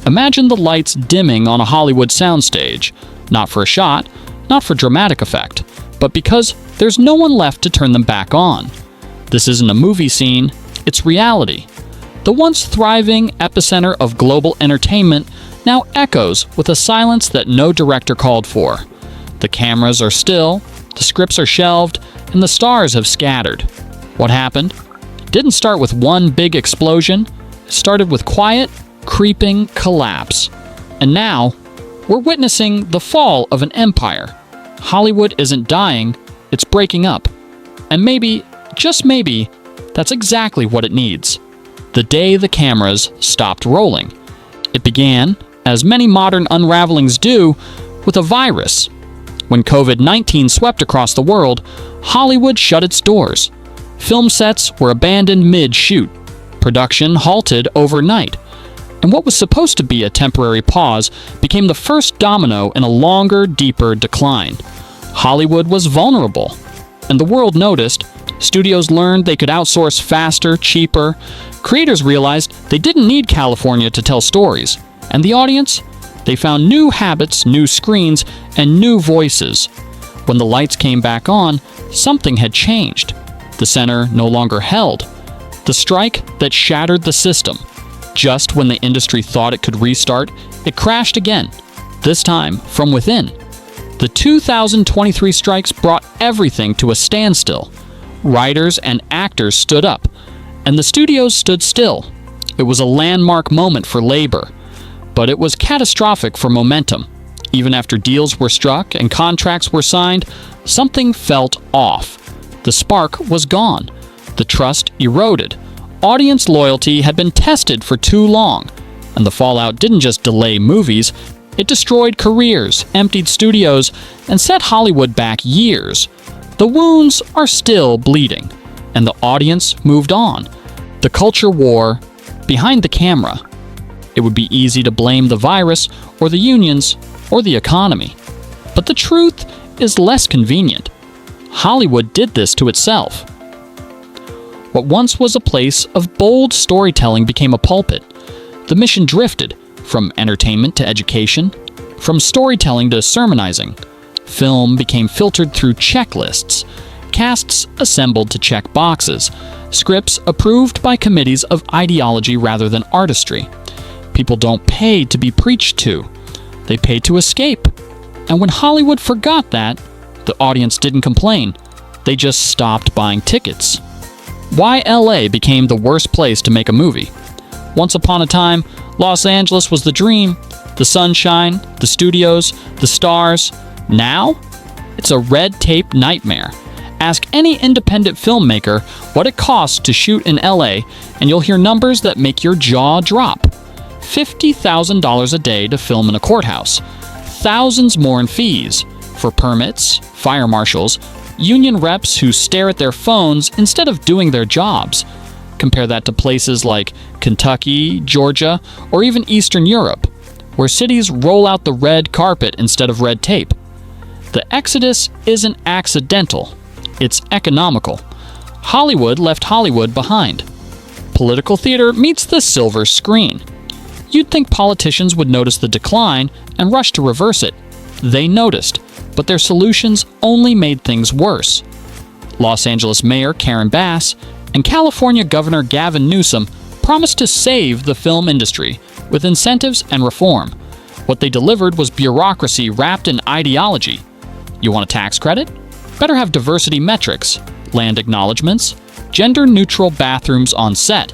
Imagine the lights dimming on a Hollywood soundstage, not for a shot, not for dramatic effect, but because there's no one left to turn them back on. This isn't a movie scene, it's reality. The once thriving epicenter of global entertainment now echoes with a silence that no director called for. The cameras are still, the scripts are shelved, and the stars have scattered. What happened? It didn't start with one big explosion. It started with quiet, creeping collapse. And now, we're witnessing the fall of an empire. Hollywood isn't dying, it's breaking up. And maybe, just maybe, that's exactly what it needs. The day the cameras stopped rolling. It began, as many modern unravelings do, with a virus. When COVID-19 swept across the world, Hollywood shut its doors. Film sets were abandoned mid-shoot. Production halted overnight. And what was supposed to be a temporary pause became the first domino in a longer, deeper decline. Hollywood was vulnerable, and the world noticed. Studios learned they could outsource faster, cheaper. Creators realized they didn't need California to tell stories. And the audience? They found new habits, new screens, and new voices. When the lights came back on, something had changed. The center no longer held. The strike that shattered the system. Just when the industry thought it could restart, it crashed again, this time from within. The 2023 strikes brought everything to a standstill. Writers and actors stood up, and the studios stood still. It was a landmark moment for labor, but it was catastrophic for momentum. Even after deals were struck and contracts were signed, something felt off. The spark was gone. The trust eroded. Audience loyalty had been tested for too long, and the fallout didn't just delay movies, it destroyed careers, emptied studios, and set Hollywood back years. The wounds are still bleeding, and the audience moved on. The culture war behind the camera. It would be easy to blame the virus, or the unions, or the economy. But the truth is less convenient. Hollywood did this to itself. What once was a place of bold storytelling became a pulpit. The mission drifted from entertainment to education, from storytelling to sermonizing. Film became filtered through checklists, casts assembled to check boxes, scripts approved by committees of ideology rather than artistry. People don't pay to be preached to. They pay to escape. And when Hollywood forgot that, the audience didn't complain. They just stopped buying tickets. Why LA became the worst place to make a movie? Once upon a time, Los Angeles was the dream, the sunshine, the studios, the stars. Now, it's a red tape nightmare. Ask any independent filmmaker what it costs to shoot in LA, and you'll hear numbers that make your jaw drop. $50,000 a day to film in a courthouse. Thousands more in fees for permits, fire marshals, union reps who stare at their phones instead of doing their jobs. Compare that to places like Kentucky, Georgia, or even Eastern Europe, where cities roll out the red carpet instead of red tape. The exodus isn't accidental, it's economical. Hollywood left Hollywood behind. Political theater meets the silver screen. You'd think politicians would notice the decline and rush to reverse it. They noticed, but their solutions only made things worse. Los Angeles Mayor Karen Bass and California Governor Gavin Newsom promised to save the film industry with incentives and reform. What they delivered was bureaucracy wrapped in ideology. You want a tax credit? Better have diversity metrics, land acknowledgements, gender-neutral bathrooms on set.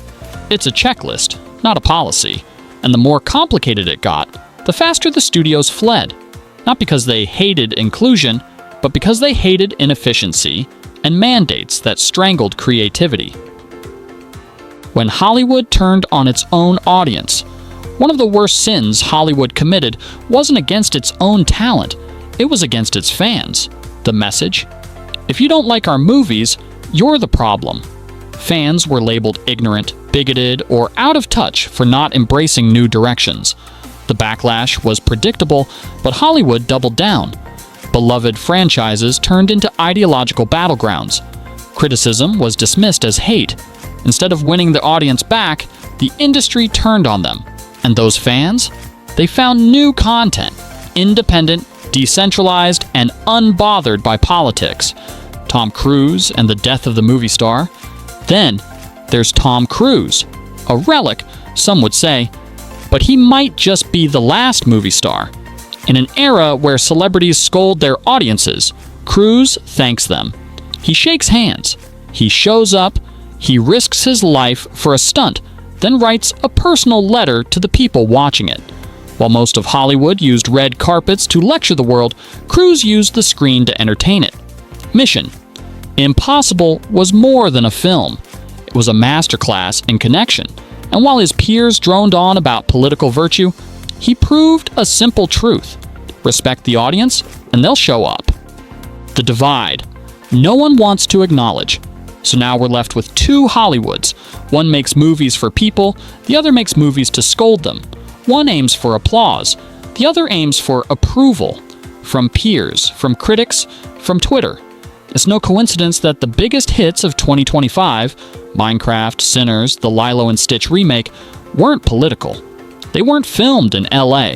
It's a checklist, not a policy. And the more complicated it got, the faster the studios fled. Not because they hated inclusion, but because they hated inefficiency and mandates that strangled creativity. When Hollywood turned on its own audience, one of the worst sins Hollywood committed wasn't against its own talent, it was against its fans. The message? If you don't like our movies, you're the problem. Fans were labeled ignorant, bigoted, or out of touch for not embracing new directions. The backlash was predictable, but Hollywood doubled down. Beloved franchises turned into ideological battlegrounds. Criticism was dismissed as hate. Instead of winning the audience back, the industry turned on them. And those fans? They found new content, independent, decentralized, and unbothered by politics. Tom Cruise and the death of the movie star. Then there's Tom Cruise, a relic, some would say, but he might just be the last movie star. In an era where celebrities scold their audiences, Cruise thanks them. He shakes hands, he shows up, he risks his life for a stunt, then writes a personal letter to the people watching it. While most of Hollywood used red carpets to lecture the world, Cruise used the screen to entertain it. Mission: Impossible was more than a film. It was a masterclass in connection, and while his peers droned on about political virtue, he proved a simple truth: respect the audience, and they'll show up. The divide. No one wants to acknowledge. So now we're left with two Hollywoods. One makes movies for people, the other makes movies to scold them. One aims for applause, the other aims for approval. From peers, from critics, from Twitter. It's no coincidence that the biggest hits of 2025, Minecraft, Sinners, the Lilo and Stitch remake, weren't political. They weren't filmed in LA.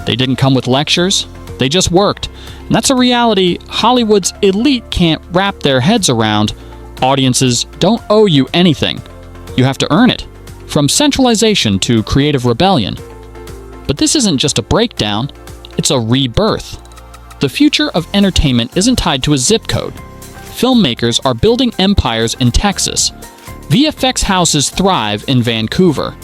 They didn't come with lectures. They just worked. And that's a reality Hollywood's elite can't wrap their heads around. Audiences don't owe you anything. You have to earn it. From centralization to creative rebellion. But this isn't just a breakdown, it's a rebirth. The future of entertainment isn't tied to a zip code. Filmmakers are building empires in Texas. VFX houses thrive in Vancouver.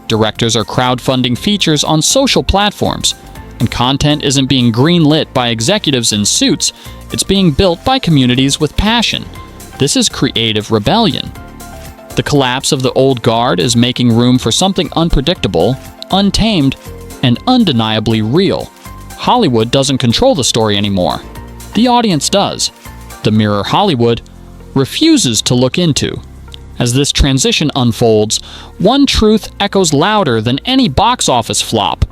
Directors are crowdfunding features on social platforms. And content isn't being greenlit by executives in suits, it's being built by communities with passion. This is creative rebellion. The collapse of the old guard is making room for something unpredictable, untamed, and undeniably real. Hollywood doesn't control the story anymore. The audience does. The mirror Hollywood refuses to look into. As this transition unfolds, one truth echoes louder than any box office flop.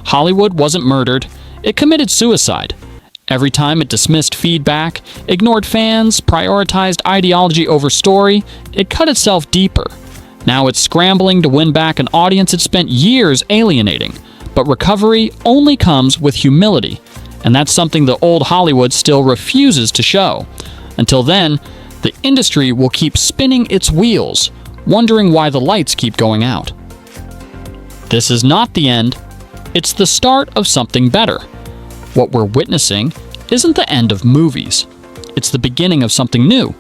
Hollywood wasn't murdered, it committed suicide. Every time it dismissed feedback, ignored fans, prioritized ideology over story, it cut itself deeper. Now it's scrambling to win back an audience it spent years alienating. But recovery only comes with humility, and that's something the old Hollywood still refuses to show. Until then, the industry will keep spinning its wheels, wondering why the lights keep going out. This is not the end, it's the start of something better. What we're witnessing isn't the end of movies. It's the beginning of something new.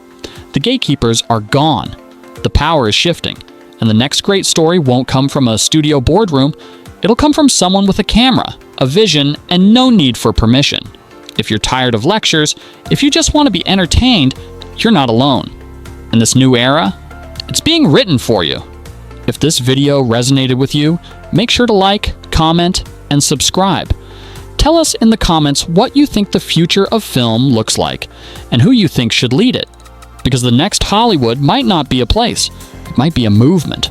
The gatekeepers are gone. The power is shifting. And the next great story won't come from a studio boardroom. It'll come from someone with a camera, a vision, and no need for permission. If you're tired of lectures, if you just want to be entertained, you're not alone. In this new era, it's being written for you. If this video resonated with you, make sure to like, comment, and subscribe. Tell us in the comments what you think the future of film looks like, and who you think should lead it. Because the next Hollywood might not be a place, it might be a movement.